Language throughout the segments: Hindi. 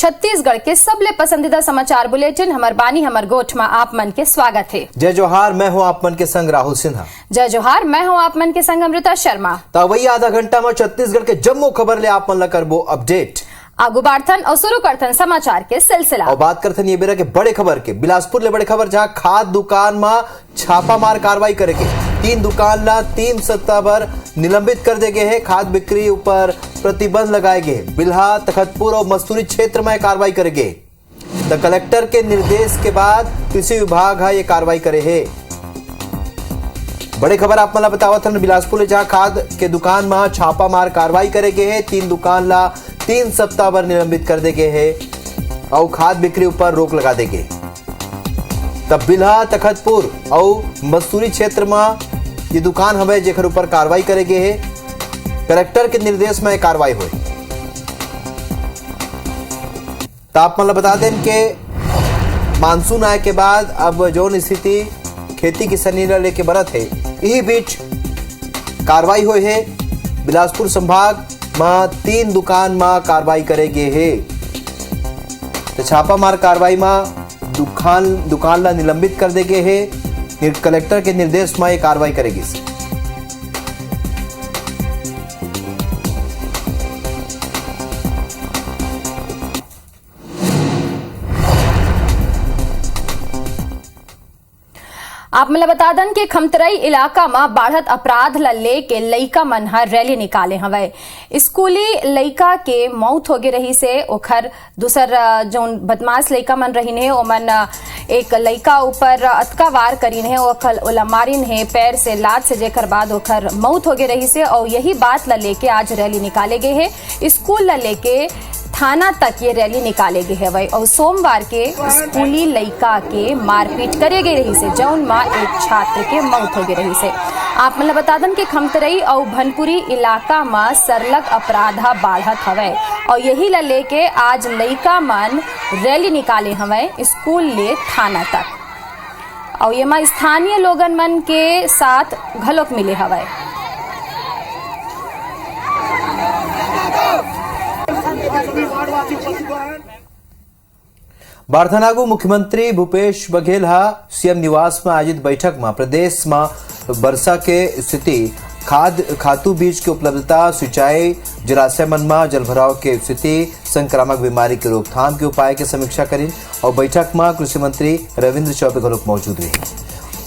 छत्तीसगढ़ के सबले पसंदीदा समाचार बुलेटिन हमर बानी हमर गोठ में आप मन के स्वागत है। जय जोहार, मैं हूं आप मन के संग राहुल सिन्हा। जय जोहार, मैं हूं आप मन के संग अमृता शर्मा। तो वही आधा घंटा में छत्तीसगढ़ के जम्मू खबर ले आप मन ला करबो अपडेट। आगू बाढ़थन और शुरू करथन समाचार के सिलसिला और बात करथन ये बेरा के बड़े खबर के। बिलासपुर ले बड़े खबर जहां खाद दुकान में छापामार कार्रवाई करेगे। 3 दुकान ला 3 सप्ताह भर निलंबित कर देगे है। खाद बिक्री ऊपर प्रतिबंध लगाए गए। बिल्हा, तखतपुर और मस्तूरी क्षेत्र में कार्रवाई करेंगे। द कलेक्टर के निर्देश के बाद कृषि विभाग है ये कार्रवाई करे है। बड़े खबर आप मला बतावत हन बिलासपुर जहां खाद के दुकान में छापामार कार्रवाई करेगे है। 3 दुकान ला 3 सप्ताह भर निलंबित कर देगे है और खाद बिक्री ऊपर रोक लगा देगे। तब बिल्हा, तखतपुर और मस्तूरी क्षेत्र में ये दुकान हमें जेकर ऊपर कार्रवाई करेगे है। कलेक्टर के निर्देश में कार्रवाई हुई। तो आप मतलब बता दें कि मानसून आए के बाद अब जो स्थिति खेती किसानी लेके बरत है, यही बीच कार्रवाई हुई है। बिलासपुर संभाग में 3 दुकान में कार्रवाई करेगे है। तो छापामार कार्रवाई में दुकान ला निलंबित कर देगे है। कलेक्टर के निर्देश में ये कार्रवाई करेगी। आप मला बता दन कि खमतराई इलाका में बाढ़त अपराध ला लेके लइका मन ह रैली निकाले हवे। स्कूली लइका के मौत होगे रही से ओखर दूसर जो बदमाश लइका मन रहीन है ओमन एक लइका ऊपर अतका वार करीन है, ओला मारिन है पैर से, लात से, जेकर बाद ओखर मौत होगे रही से। और यही बात ला लेके आज रैली निकाले गए है। स्कूल ला लेके थाना तक ये रैली निकाले गए है। और सोमवार के स्कूली लइका के मारपीट करे गई रही से, जौन माँ एक छात्र के मौत हो गई रही से। आप मतलब बता दन कि खमतरई और भनपुरी इलाका में सरलग अपराधा बाढ़त हवे और यही ला लेके आज लइका मन रैली निकाले हवे स्कूल ले थाना तक। और ये माँ स्थानीय लोगन मन के साथ घलोक मिले हवे। बारथनागु मुख्यमंत्री भूपेश बघेल सीएम निवास में आयोजित बैठक में प्रदेश में वर्षा के स्थिति, खातू बीज की उपलब्धता, सिंचाई, जलाशय मन में जलभराव के स्थिति, संक्रामक बीमारी की रोकथाम के उपाय की समीक्षा करी। और बैठक में कृषि मंत्री रविंद्र चौबे घलोक मौजूद रहे।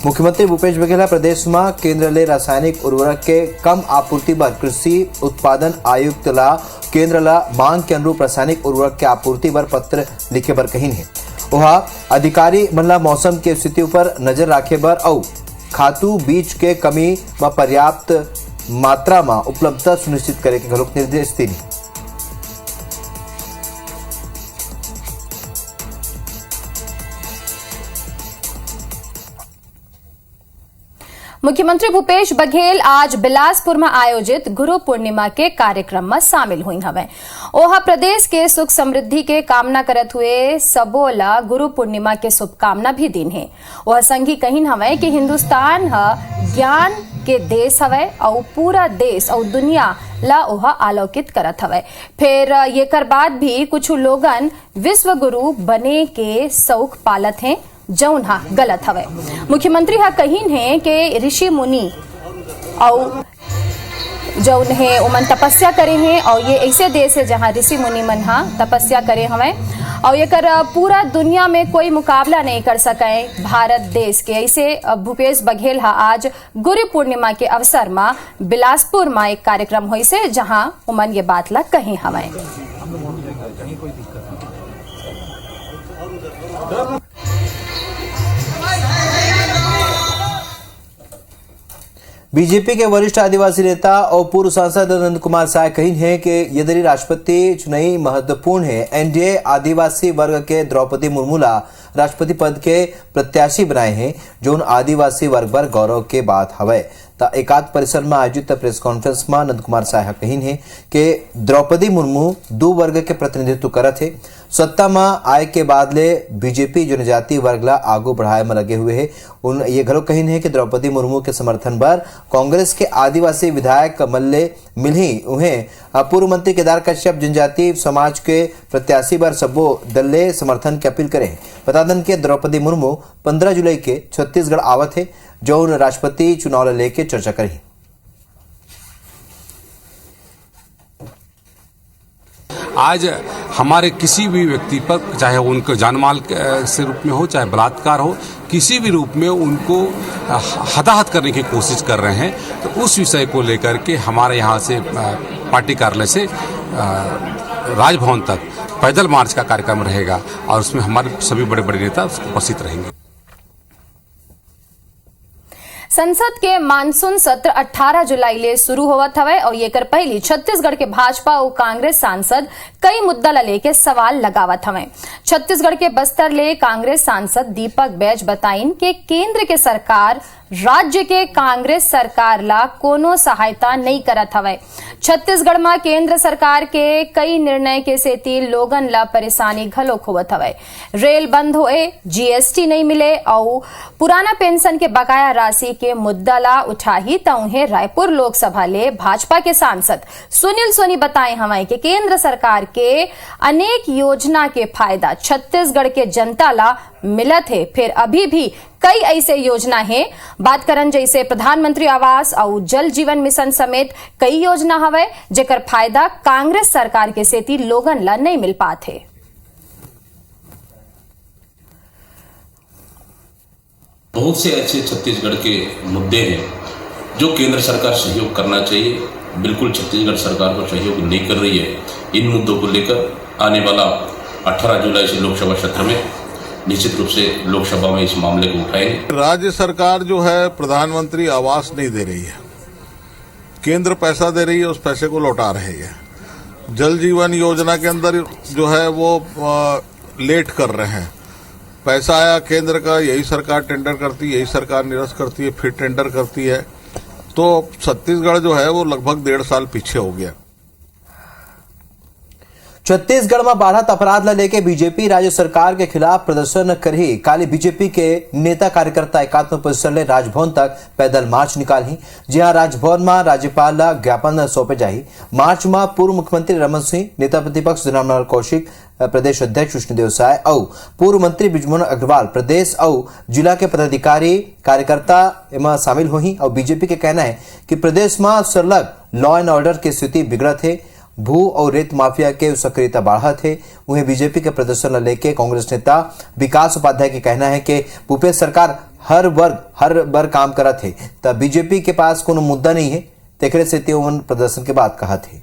मुख्यमंत्री भूपेश बघेल प्रदेश में केंद्र ले रासायनिक उर्वरक के कम आपूर्ति पर कृषि उत्पादन आयुक्त ला केंद्र ला मांग के अनुरूप रासायनिक उर्वरक के आपूर्ति पर पत्र लिखे बर कहीन है। वहाँ अधिकारी मन ला मौसम के स्थिति पर नजर रखे बर और खातू बीज के कमी व पर्याप्त मात्रा में उपलब्धता सुनिश्चित करे के घलोक निर्देश दिए। मुख्यमंत्री भूपेश बघेल आज बिलासपुर में आयोजित गुरु पूर्णिमा के कार्यक्रम में शामिल हुई हवे। ओहा प्रदेश के सुख समृद्धि के कामना करत हुए सबोला गुरु पूर्णिमा के शुभकामना भी दिन है। वह संगी कहीन हवे कि हिंदुस्तान ज्ञान के देश हवे और पूरा देश और दुनिया ला ओहा आलोकित करत हवे। फिर ये कर बाद भी कुछ लोगन विश्व गुरु बने के शौक पालत हैं, जौन हा गलत हवे। मुख्यमंत्री हा कहीन है कि ऋषि मुनि और जौन है उमन तपस्या करे हैं और ये ऐसे देश है जहां ऋषि मुनि मन हा तपस्या करे हवे और ये कर पूरा दुनिया में कोई मुकाबला नहीं कर सके भारत देश के। ऐसे भूपेश बघेल हा आज गुरु पूर्णिमा के अवसर में बिलासपुर में एक कार्यक्रम हुई से जहां उमन ये बात ला कही हवे। बीजेपी के वरिष्ठ आदिवासी नेता और पूर्व सांसद नंद कुमार साय कही है कि यदि राष्ट्रपति चुनाव महत्वपूर्ण है, एनडीए आदिवासी वर्ग के द्रौपदी मुर्मू ला राष्ट्रपति पद के प्रत्याशी बनाए हैं, जो आदिवासी वर्ग बर गौरव के बात हवै। एकात्म परिसर में आयोजित प्रेस कॉन्फ्रेंस में नंद कुमार साहा कहीन है कि द्रौपदी मुर्मू दो वर्ग के प्रतिनिधित्व करत है। सत्ता में आए के बाद ले बीजेपी जनजातीय वर्ग ला आगू बढ़ाए में लगे हुए है। उन ये घरो कहीन है कि द्रौपदी मुर्मू के समर्थन पर कांग्रेस के आदिवासी विधायक मल्ले मिलही उन्हें पूर्व मंत्री केदार कश्यप जनजातीय समाज के प्रत्याशी पर सबो दल समर्थन की अपील करे। बता दें कि द्रौपदी मुर्मू 15 जुलाई के छत्तीसगढ़ आवत है, जो राष्ट्रपति चुनाव लेके चर्चा करी। आज हमारे किसी भी व्यक्ति पर, चाहे उनको जानमाल से रूप में हो, चाहे बलात्कार हो, किसी भी रूप में उनको हताहत करने की कोशिश कर रहे हैं, तो उस विषय को लेकर के हमारे यहाँ से पार्टी कार्यालय से राजभवन तक पैदल मार्च का कार्यक्रम रहेगा और उसमें हमारे सभी बड़े बड़े नेता उपस्थित रहेंगे। संसद के मानसून सत्र 18 जुलाई ले शुरू होवत हवे और ये कर पहली छत्तीसगढ़ के भाजपा और कांग्रेस सांसद कई मुद्दा ला लेके सवाल लगावत हवे। छत्तीसगढ़ के बस्तर ले कांग्रेस सांसद दीपक बैज बताइन कि केंद्र के सरकार राज्य के कांग्रेस सरकार ला कोनो सहायता नहीं करत हवे। छत्तीसगढ़ में केंद्र सरकार के कई निर्णय के सेती लोगन ला परेशानी घलोक होवत हवे। रेल बंद होए, जीएसटी नहीं मिले और पुराना पेंशन के बकाया राशि के मुद्दा ला उठाही तो उन्हें रायपुर लोकसभा ले भाजपा के सांसद सुनील सोनी बताए हमें कि केंद्र सरकार के अनेक योजना के फायदा छत्तीसगढ़ के जनता ला मिलत है। फिर अभी भी कई ऐसे योजना है, बात करन जैसे प्रधानमंत्री आवास और जल जीवन मिशन समेत कई योजना हवे जेकर फायदा कांग्रेस सरकार के सेती लोगन ला नहीं मिल पात है। बहुत से ऐसे छत्तीसगढ़ के मुद्दे हैं जो केंद्र सरकार सहयोग करना चाहिए, बिल्कुल छत्तीसगढ़ सरकार को सहयोग नहीं कर रही है। इन मुद्दों को लेकर आने वाला 18 जुलाई से लोकसभा सत्र में निश्चित रूप से लोकसभा में इस मामले को उठाएंगे। राज्य सरकार जो है प्रधानमंत्री आवास नहीं दे रही है, केंद्र पैसा दे रही है, उस पैसे को लौटा रही है। जल जीवन योजना के अंदर जो है वो लेट कर रहे हैं। पैसा आया केंद्र का, यही सरकार टेंडर करती है, यही सरकार निरस्त करती है, फिर टेंडर करती है, तो छत्तीसगढ़ जो है वो लगभग 1.5 साल पीछे हो गया। छत्तीसगढ़ में बढ़त अपराध ला लेके बीजेपी राज्य सरकार के खिलाफ प्रदर्शन करही। काली बीजेपी के नेता कार्यकर्ता एकात्म परिसर ले राजभवन तक पैदल मार्च निकाली, जहां राजभवन में राज्यपाल ला ज्ञापन सौंपे जाही। मार्च में पूर्व मुख्यमंत्री रमन सिंह, नेता प्रतिपक्ष जनार्दन कौशिक, प्रदेश अध्यक्ष विष्णुदेव साय और पूर्व मंत्री बृजमोहन अग्रवाल प्रदेश और जिला के पदाधिकारी कार्यकर्ता एमा शामिल हुई। और बीजेपी के कहना है कि प्रदेश में सरलग लॉ एंड ऑर्डर की स्थिति बिगड़त है, भू और रेत माफिया के सक्रियता बढ़त है। उन्हें बीजेपी के प्रदर्शन लेके कांग्रेस नेता विकास उपाध्याय के कहना है कि भूपेश सरकार हर वर्ग काम करत है, तब बीजेपी के पास कोनो मुद्दा नहीं है। तेकरे से प्रदर्शन के बाद कहा थे।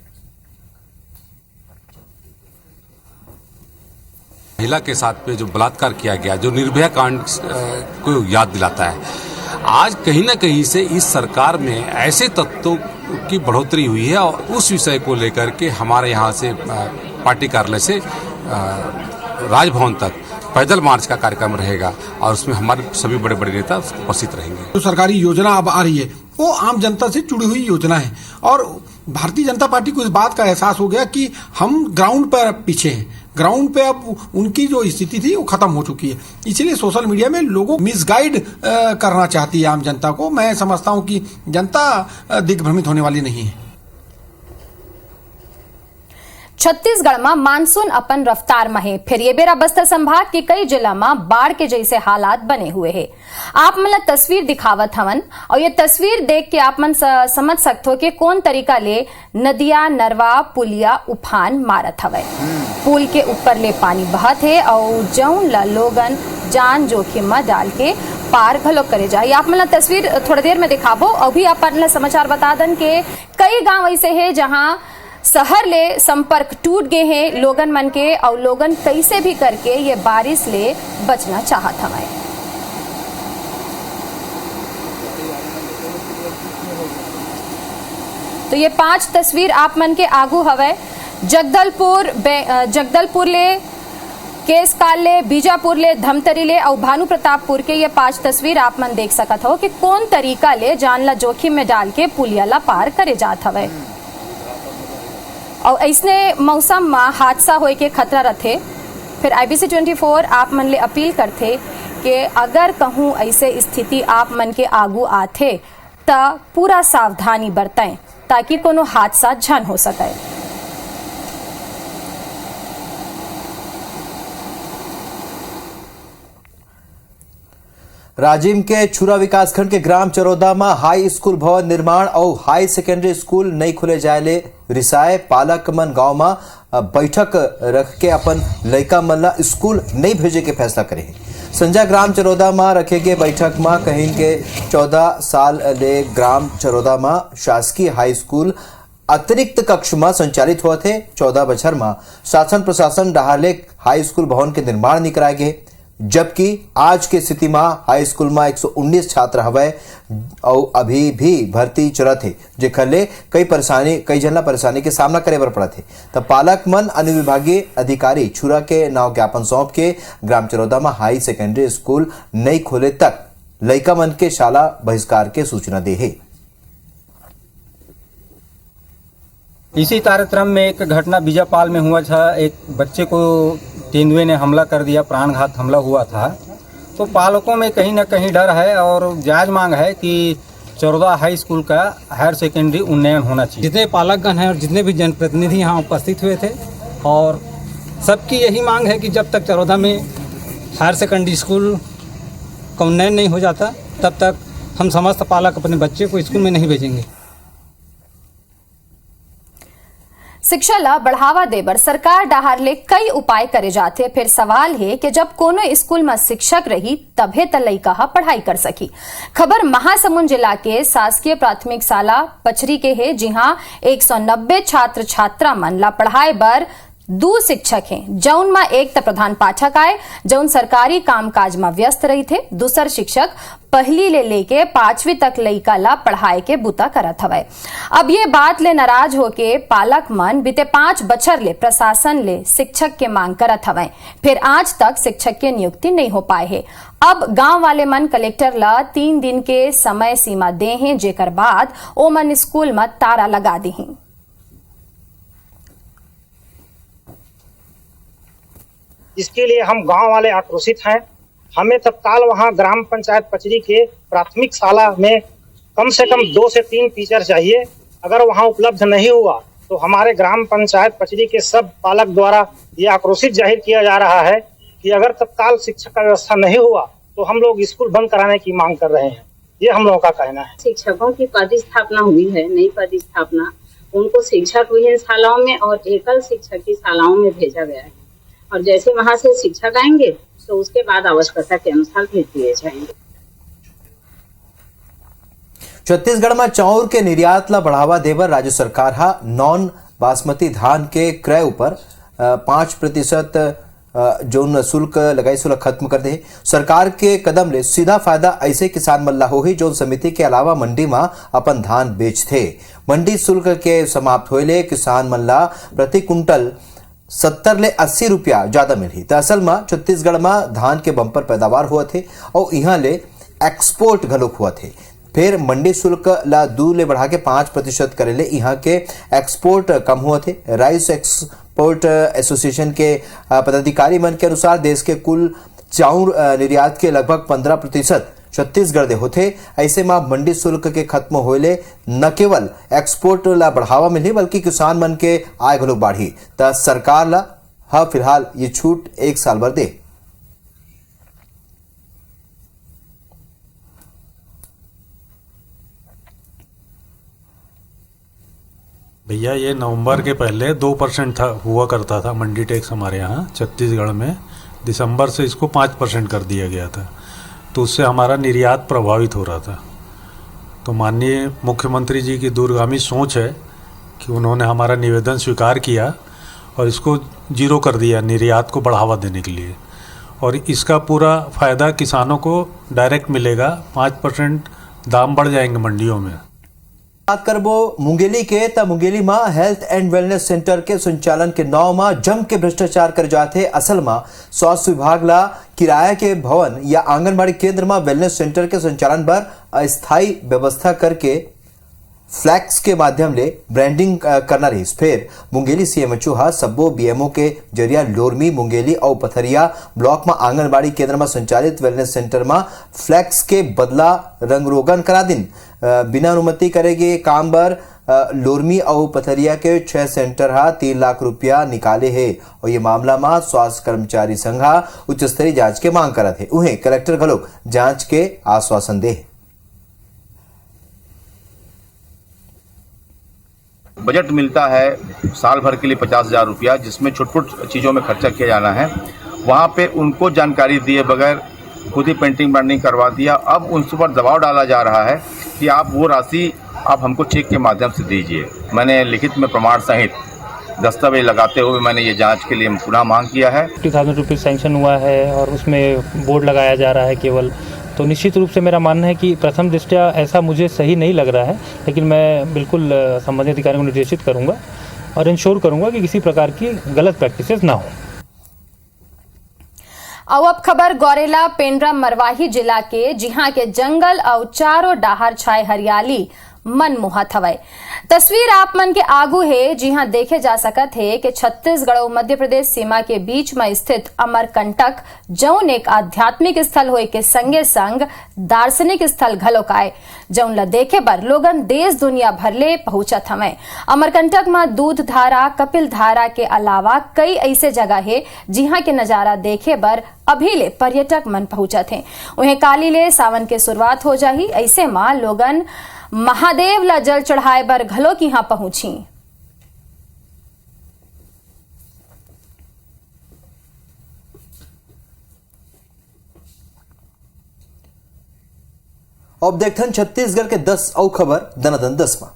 महिला के साथ में जो बलात्कार किया गया, जो निर्भया कांड को याद दिलाता है। आज कहीं ना कहीं से इस सरकार में ऐसे तत्वों की बढ़ोतरी हुई है और उस विषय को लेकर के हमारे यहाँ से पार्टी कार्यालय से राजभवन तक पैदल मार्च का कार्यक्रम रहेगा और उसमें हमारे सभी बड़े बड़े नेता उपस्थित रहेंगे। जो सरकारी योजना अब आ रही है वो आम जनता से जुड़ी हुई योजना है और भारतीय जनता पार्टी को इस बात का एहसास हो गया कि हम ग्राउंड पर पीछे हैं। ग्राउंड पे अब उनकी जो स्थिति थी वो खत्म हो चुकी है, इसलिए सोशल मीडिया में लोगों मिसगाइड करना चाहती है आम जनता को। मैं समझता हूं कि जनता दिग्भ्रमित होने वाली नहीं है। छत्तीसगढ़ में मानसून अपन रफ्तार में है। फिर ये बेरा बस्तर संभाग के कई जिला में बाढ़ के जैसे हालात बने हुए हैं। आप मन तस्वीर दिखावत हवन और ये तस्वीर देख के आप मन समझ सकते हो कि कौन तरीका ले नदिया, नरवा, पुलिया उफान मारत हवे। पुल के ऊपर ले पानी बहत है और जौन ला लोगन जान जोखिम में डाल के पार घलो करे जाए। आप मन तस्वीर थोड़ी देर में दिखाबो। अभी अपन समाचार बता दन के कई गांव ऐसे है जहां शहर ले संपर्क टूट गए हैं लोगन मन के और लोगन कैसे भी करके ये बारिश ले बचना चाहत हमें। तो ये 5 तस्वीर आप मन के आगू हवे। जगदलपुर ले केस काल ले, बीजापुर ले, धमतरी ले और भानु प्रतापपुर के ये 5 तस्वीर आप मन देख सकत हो कि कौन तरीका ले जान ला जोखिम में डाल के पुलिया ला पार करे जात हवे। और ऐसने मौसम में हादसा होए के खतरा रथे। फिर IBC 24 आप मन ले अपील करथे कि अगर कहूँ ऐसे स्थिति आप मन के आगू आथे त पूरा सावधानी बरतें ताकि कोनो हादसा झन हो सके। राजिम के छुरा विकासखंड के ग्राम चरौदा में हाई स्कूल भवन निर्माण और हाई सेकेंडरी स्कूल नहीं खुले जाए रिसाए पालक मन गांव में बैठक रख के अपन लड़का मन ला स्कूल नहीं भेजे के फैसला करे। संजय ग्राम चरौदा में रखे गए बैठक में कहीं के 14 साल ले ग्राम चरौदा में शासकीय हाई स्कूल अतिरिक्त कक्ष में संचालित हुआ थे। 14 बछर में शासन प्रशासन डहाले हाई स्कूल भवन के निर्माण नहीं कराए गए, जबकि आज के स्थिति में हाई स्कूल में 119 छात्र हवे और अभी भी भर्ती चलत है, जेकर ले कई जनला परेशानी के सामना करे बर पड़त है। तब पालक मन अनुविभागीय अधिकारी छुरा के नाव ज्ञापन सौंप के ग्राम चरौदा में हाई सेकेंडरी स्कूल नहीं खोले तक लड़का मन के शाला बहिष्कार के सूचना दे है। इसी कार्यक्रम में एक घटना बीजापाल में हुआ था। एक बच्चे को तेंदुए ने हमला कर दिया, प्राणघात हमला हुआ था। तो पालकों में कहीं ना कहीं डर है और जायज मांग है कि चरौदा हाई स्कूल का हायर सेकेंडरी उन्नयन होना चाहिए। जितने पालकगण हैं और जितने भी जनप्रतिनिधि यहाँ उपस्थित हुए थे और सबकी यही मांग है कि जब तक चरौदा में हायर सेकेंडरी स्कूल का उन्नयन नहीं हो जाता तब तक हम समस्त पालक अपने बच्चे को स्कूल में नहीं भेजेंगे। शिक्षा ला बढ़ावा देबर सरकार डहार ले कई उपाय करे जाते। फिर सवाल है कि जब कोनो स्कूल में शिक्षक रही तभे त लइका पढ़ाई कर सकी। खबर महासमुंद जिला के शासकीय प्राथमिक शाला पचरी के है, जहां 190 छात्र छात्रा मन ला पढ़ाए बर 2 शिक्षक हैं। जौन में एक त प्रधान पाठक आए जौन सरकारी कामकाज में व्यस्त रही थे। दूसर शिक्षक पहली ले लेके 5वीं तक लइका ला पढ़ाए के बुता करत हवे। अब ये बात ले नाराज होके पालक मन बीते 5 बछर ले प्रशासन ले शिक्षक के मांग करत हवे। फिर आज तक शिक्षक के नियुक्ति नहीं हो पाए है। अब गांव वाले मन कलेक्टर ला 3 दिन के समय सीमा दे हैं, जेकर बाद ओ मन स्कूल में तारा लगा दी हैं। इसके लिए हम गांव वाले आक्रोशित हैं। हमें तत्काल वहां ग्राम पंचायत पचरी के प्राथमिक शाला में कम से कम 2 से 3 टीचर चाहिए। अगर वहां उपलब्ध नहीं हुआ तो हमारे ग्राम पंचायत पचरी के सब पालक द्वारा ये आक्रोशित जाहिर किया जा रहा है कि अगर तत्काल शिक्षक का व्यवस्था नहीं हुआ तो हम लोग स्कूल बंद कराने की मांग कर रहे हैं। ये हम लोगों का कहना है। शिक्षकों की पदस्थापना हुई है, नई पदस्थापना, उनको शिक्षक विहीन शालाओं में और एकल शिक्षक की शालाओं में भेजा गया है और जैसे वहां से शिक्षक आएंगे तो उसके बाद आवश्यकता के अनुसार भेज दिए जाएंगे। छत्तीसगढ़ में चाउर के निर्यात ला बढ़ावा देवर राज्य सरकार हा नॉन बासमती धान के क्रय ऊपर 5% जो शुल्क लगाई शुल्क खत्म कर दे। सरकार के कदम ले सीधा फायदा ऐसे किसान मन ला होही जो समिति के अलावा मंडी में अपन धान बेचथे। मंडी शुल्क के समाप्त होले किसान मन ला प्रति कुंटल 70 ले 80 रुपया ज्यादा मिली। असल में छत्तीसगढ़ में धान के बंपर पैदावार हुआ थे और यहाँ ले एक्सपोर्ट घलोक हुआ थे। फिर मंडी शुल्क ला 2 ले बढ़ा के 5% करे ले यहाँ के एक्सपोर्ट कम हुआ थे। राइस एक्सपोर्ट एसोसिएशन के पदाधिकारी मन के अनुसार देश के कुल चाउर निर्यात के लगभग 15% छत्तीसगढ़ दे होते। ऐसे में मंडी शुल्क के खत्म होले न केवल एक्सपोर्ट ला बढ़ावा मिली बल्कि किसान मन के आय घलोक बढ़ी। त सरकार ला फिलहाल ये छूट 1 साल भर दे। भैया ये नवंबर के पहले 2% था हुआ करता था मंडी टैक्स हमारे यहाँ छत्तीसगढ़ में। दिसंबर से इसको 5% कर दिया गया था, तो उससे हमारा निर्यात प्रभावित हो रहा था। तो माननीय मुख्यमंत्री जी की दूरगामी सोच है कि उन्होंने हमारा निवेदन स्वीकार किया और इसको 0 कर दिया निर्यात को बढ़ावा देने के लिए, और इसका पूरा फ़ायदा किसानों को डायरेक्ट मिलेगा। 5% दाम बढ़ जाएंगे मंडियों में। बात करबो मुंगेली के त मुंगेली में हेल्थ एंड वेलनेस सेंटर के संचालन के नाव में जम के भ्रष्टाचार कर जाते। असल में स्वास्थ्य विभाग ला किराया के भवन या आंगनबाड़ी केंद्र में वेलनेस सेंटर के संचालन पर अस्थायी व्यवस्था करके फ्लैक्स के माध्यम ले ब्रांडिंग करना रही। फिर मुंगेली सीएमएचओ हा सब्बो बीएमओ के जरिया लोरमी मुंगेली और पथरिया ब्लॉक में आंगनबाड़ी केंद्र में संचालित वेलनेस सेंटर में फ्लैक्स के बदला रंग रोगन करा दिन बिना अनुमति करेगे काम बर लोरमी और पथरिया के 6 सेंटर हा 3 लाख रुपया निकाले है और ये मामला में स्वास्थ्य कर्मचारी संघ उच्च स्तरीय जांच के मांग करत है। उन्हें कलेक्टर घलोक जांच के आश्वासन दे। बजट मिलता है साल भर के लिए 50,000 रुपया, जिसमें छोट छोट चीज़ों में खर्चा किया जाना है। वहाँ पे उनको जानकारी दिए बगैर खुद ही पेंटिंग ब्रांडिंग करवा दिया। अब उनके ऊपर दबाव डाला जा रहा है कि आप वो राशि आप हमको चेक के माध्यम से दीजिए। मैंने लिखित में प्रमाण सहित दस्तावेज लगाते हुए मैंने ये जांच के लिए पुनः मांग किया है। 50,000 रुपये सैंक्शन हुआ है और उसमें बोर्ड लगाया जा रहा है केवल, तो निश्चित रूप से मेरा मानना है कि प्रथम दृष्टया ऐसा मुझे सही नहीं लग रहा है, लेकिन मैं बिल्कुल संबंधित अधिकारियों को निर्देशित करूंगा और इंश्योर करूंगा कि किसी प्रकार की गलत प्रैक्टिसेस ना हो। अब खबर गौरेला पेंड्रा मरवाही जिला के, जिहां के जंगल और चारों डाहर छाए हरियाली मनमोहत हवय। तस्वीर आप मन के आगू है, जिहां देखे जा सकत है कि छत्तीसगढ़ और मध्य प्रदेश सीमा के बीच में स्थित अमरकंटक जौन एक आध्यात्मिक स्थल होए के संगे संग दार्शनिक स्थल घलोकाय, जौन ला देखे बर लोगन देश दुनिया भर ले पहुंचत हमें। अमरकंटक में दूध धारा, कपिल धारा के अलावा कई ऐसे जगह है जिहां के नजारा देखे बर अभी ले पर्यटक मन पहुंचत हैं। उन्हें काली ले सावन के शुरुआत हो जाही, ऐसे मां लोगन महादेव ला जल चढ़ाए बर घलो की यहां पहुंची। अब देखथन छत्तीसगढ़ के 10 और खबर दनादन 10 में।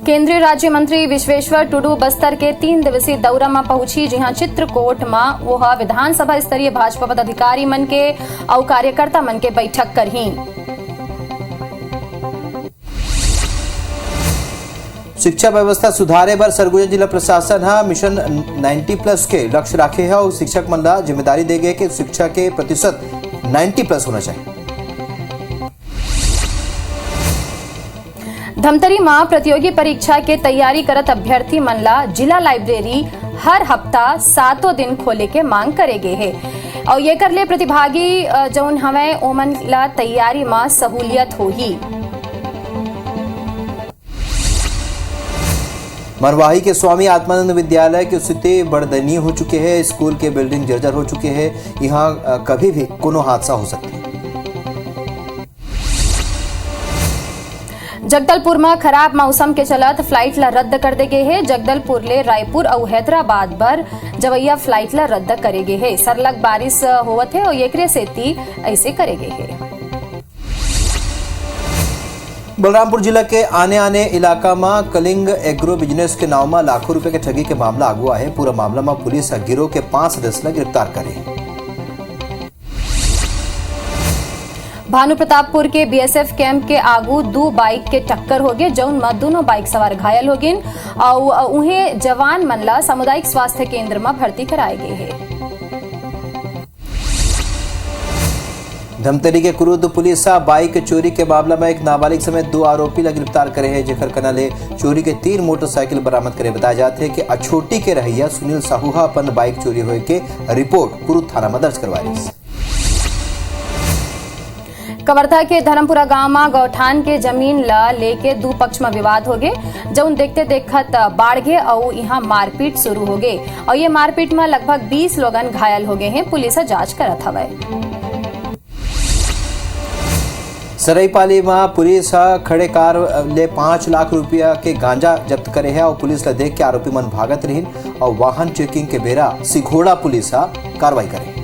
केंद्रीय राज्य मंत्री विश्वेश्वर टुडू बस्तर के 3 दिवसीय दौरा में पहुंची, जहां चित्रकोट में वह विधानसभा स्तरीय भाजपा पदाधिकारी मन के और कार्यकर्ता मन के बैठक करही। शिक्षा व्यवस्था सुधारे बर सरगुजा जिला प्रशासन हा मिशन 90+ के लक्ष्य राखे है और शिक्षक मन ला जिम्मेदारी दे गए कि शिक्षा के प्रतिशत 90+ होना चाहिए। धमतरी में प्रतियोगी परीक्षा के तैयारी करत अभ्यर्थी मन ला जिला लाइब्रेरी हर हफ्ता 7 दिन खोले के मांग करेगे है और ये कर ले प्रतिभागी जौन हवे ओमन ला तैयारी में सहूलियत होही। मरवाही के स्वामी आत्मानंद विद्यालय की स्थिति बड़ दयनीय हो चुके हैं। स्कूल के बिल्डिंग जर्जर हो चुके हैं। यहाँ कभी भी कोनो हादसा हो सकता है। जगदलपुर में खराब मौसम के चलत फ्लाइट ला रद्द कर दे गए है। जगदलपुर ले रायपुर और हैदराबाद बर जवैया फ्लाइट ला रद्द करे गए है। सरलग बारिश होवत है और एकरे सेती ऐसे करे गए है। बलरामपुर जिला के आने इलाका में कलिंग एग्रो बिजनेस के नाव में लाखों रुपए के ठगी के मामला आगुआ है। पूरा मामला में पुलिस गिरोह के 5 सदस्य ने गिरफ्तार करे। भानु प्रतापपुर के बीएसएफ कैंप के आगू 2 बाइक के टक्कर हो गए, जौन में दोनों बाइक सवार घायल हो गए और उन्हें जवान मनला सामुदायिक स्वास्थ्य केंद्र में भर्ती कराए गए हैं। धमतरी के कुरुद पुलिस बाइक चोरी के मामला में एक नाबालिग समेत 2 आरोपी ला गिरफ्तार करे हैं। जेकर कनाले चोरी के 3 मोटरसाइकिल बरामद करे। बताया जाते हैं कि अछोटी के रहिया सुनील साहूहा अपन बाइक चोरी होए के रिपोर्ट कुरुद थाना में दर्ज करवाई। कवर्धा के धर्मपुरा गांव में गौठान के जमीन ला लेके 2 पक्ष में विवाद हो गए, जौन देखते देखत बाढ़ गए और यहाँ मारपीट शुरू हो गए और ये मारपीट में लगभग 20 लोगन घायल हो गए हैं। पुलिस जांच करत हवे। सरायपाली में पुलिस खड़े कार ले 5 लाख रुपया के गांजा जब्त करे है और पुलिस ला देख के आरोपी मन भागत रही और वाहन चेकिंग के बेरा सिघोड़ा पुलिस कार्रवाई करे।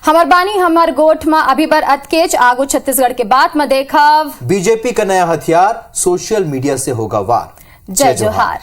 हमर बानी हमर गोठ में अभी बर अतकेच आगू छत्तीसगढ़ के बात में देखब। बीजेपी का नया हथियार सोशल मीडिया से होगा वार। जय जोहार।